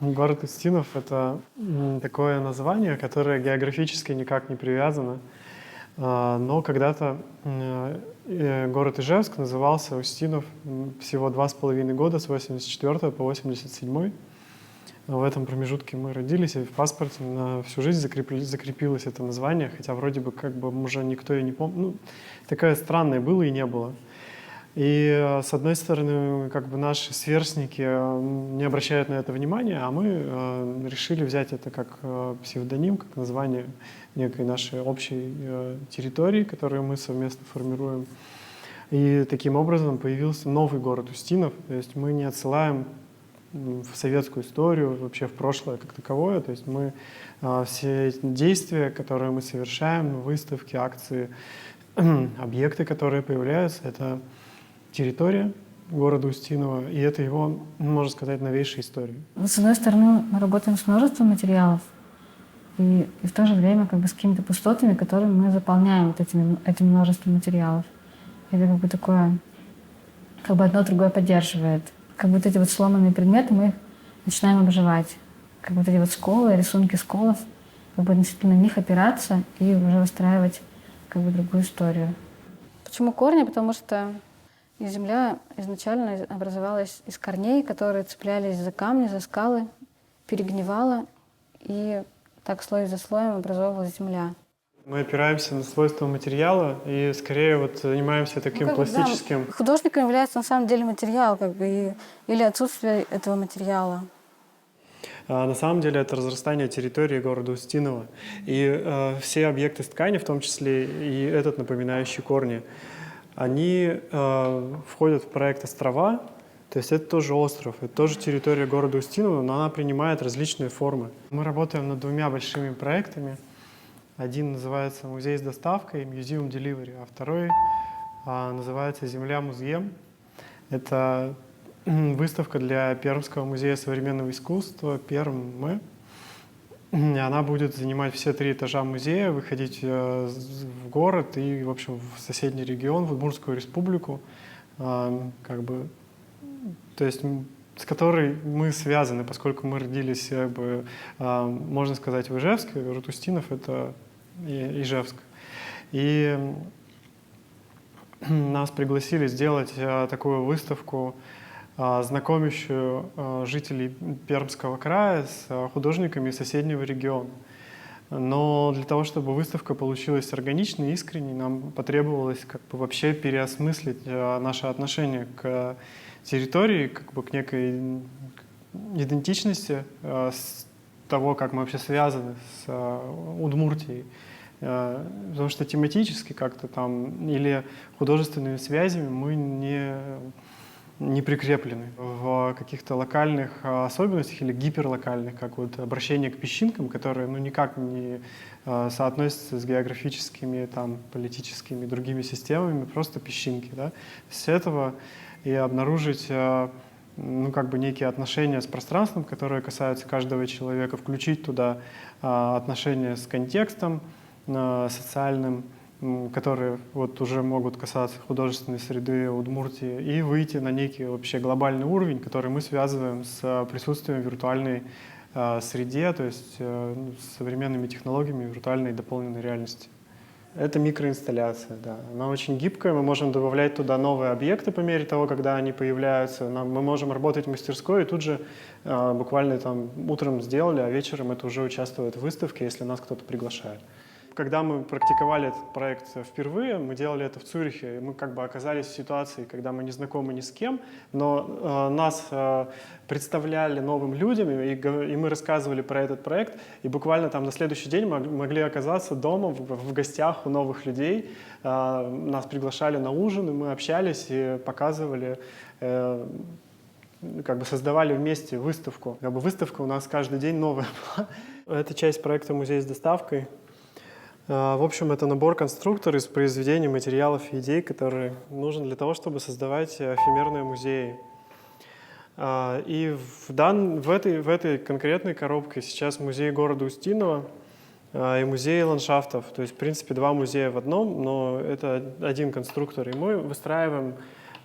Город Устинов — это такое название, которое географически никак не привязано. Но когда-то город Ижевск назывался Устинов всего 2,5 года, с 84 по 87. В этом промежутке мы родились, и в паспорте на всю жизнь закрепилось это название, хотя вроде бы как бы уже никто и не помнит. Ну, такое странное было и не было. И, с одной стороны, как бы наши сверстники не обращают на это внимания, а мы решили взять это как псевдоним, как название некой нашей общей территории, которую мы совместно формируем. И таким образом появился новый город Устинов. То есть мы не отсылаем в советскую историю, вообще в прошлое как таковое. То есть мы все эти действия, которые мы совершаем, выставки, акции, объекты, которые появляются, это территория города Устинова, и это его, можно сказать, новейшая история. С одной стороны, мы работаем с множеством материалов, и в то же время как бы с какими-то пустотами, которые мы заполняем вот этим множеством материалов. Это как бы такое, как бы одно другое поддерживает. Как будто эти вот сломанные предметы, мы их начинаем обживать. Как вот эти вот сколы, рисунки сколов, как бы относительно них опираться и уже выстраивать как бы другую историю. Почему корни? Потому что земля изначально образовалась из корней, которые цеплялись за камни, за скалы, перегнивала, и так слой за слоем образовывалась земля. Мы опираемся на свойства материала и скорее вот занимаемся таким пластическим. Да, художником является на самом деле материал, как бы, или отсутствие этого материала. На самом деле это разрастание территории города Устинова. И все объекты с ткани, в том числе и этот напоминающий корни, они входят в проект «Острова». То есть это тоже остров, это тоже территория города Устинова, но она принимает различные формы. Мы работаем над двумя большими проектами. Один называется «Музей с доставкой», Museum Delivery, а второй называется «Земля-музеем». Это выставка для Пермского музея современного искусства «Перм-М». Она будет занимать все 3 этажа музея, выходить в город и, в общем, в соседний регион, в Удмуртскую республику, как бы, то есть с которой мы связаны, поскольку мы родились, как бы, можно сказать, в Ижевске. Город Устинов — это Ижевск. И нас пригласили сделать такую выставку, знакомящую жителей Пермского края с художниками соседнего региона. Но для того, чтобы выставка получилась органичной, искренней, нам потребовалось как бы вообще переосмыслить наше отношение к территории, как бы к некой идентичности, с того, как мы вообще связаны с Удмуртией. Потому что тематически как-то там или художественными связями мы не прикреплены в каких-то локальных особенностях или гиперлокальных, как вот обращение к песчинкам, которые никак не соотносятся с географическими, там, политическими другими системами, просто песчинки. Да? С этого и обнаружить как бы некие отношения с пространством, которые касаются каждого человека, включить туда отношения с контекстом социальным, которые вот уже могут касаться художественной среды Удмуртии, и выйти на некий вообще глобальный уровень, который мы связываем с присутствием в виртуальной среде, то есть с современными технологиями виртуальной и дополненной реальности. Это микроинсталляция, да. Она очень гибкая, мы можем добавлять туда новые объекты по мере того, когда они появляются. Мы можем работать в мастерской и тут же буквально там утром сделали, а вечером это уже участвует в выставке, если нас кто-то приглашает. Когда мы практиковали этот проект впервые, мы делали это в Цюрихе, и мы как бы оказались в ситуации, когда мы не знакомы ни с кем, но нас представляли новым людям, и мы рассказывали про этот проект, и буквально там на следующий день мы могли оказаться дома в гостях у новых людей. Нас приглашали на ужин, и мы общались и показывали, как бы создавали вместе выставку. Как бы выставка у нас каждый день новая была. Это часть проекта «Музей с доставкой». В общем, это набор конструктор из произведений, материалов и идей, который нужен для того, чтобы создавать эфемерные музеи. И в этой конкретной коробке сейчас музей города Устинова и музей ландшафтов. То есть, в принципе, 2 музея в одном, но это один конструктор. И мы выстраиваем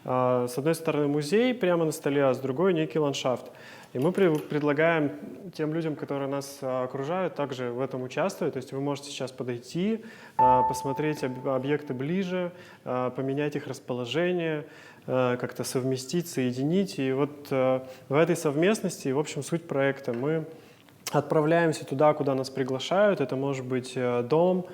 с одной стороны музей прямо на столе, а с другой некий ландшафт. И мы предлагаем тем людям, которые нас окружают, также в этом участвовать. То есть вы можете сейчас подойти, посмотреть объекты ближе, поменять их расположение, как-то совместить, соединить. И вот в этой совместности, в общем, суть проекта. Мы отправляемся туда, куда нас приглашают. Это может быть дом,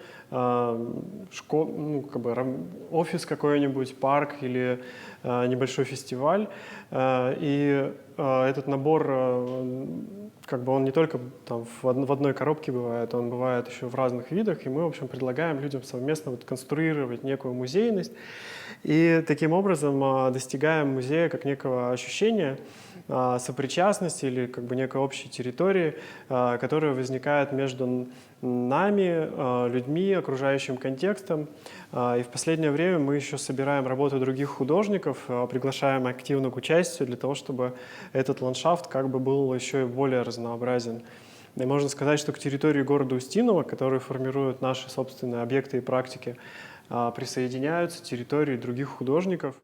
офис какой-нибудь, парк или небольшой фестиваль. И этот набор, он не только там в одной коробке бывает, он бывает еще в разных видах. И мы, в общем, предлагаем людям совместно конструировать некую музейность. И таким образом достигаем музея как некого ощущения сопричастности или некой общей территории, которая возникает между нами, людьми, окружающим контекстом. И в последнее время мы еще собираем работы других художников, приглашаем активно к участию для того, чтобы этот ландшафт был еще и более разнообразен. И можно сказать, что к территории города Устинова, которые формируют наши собственные объекты и практики, присоединяются территории других художников.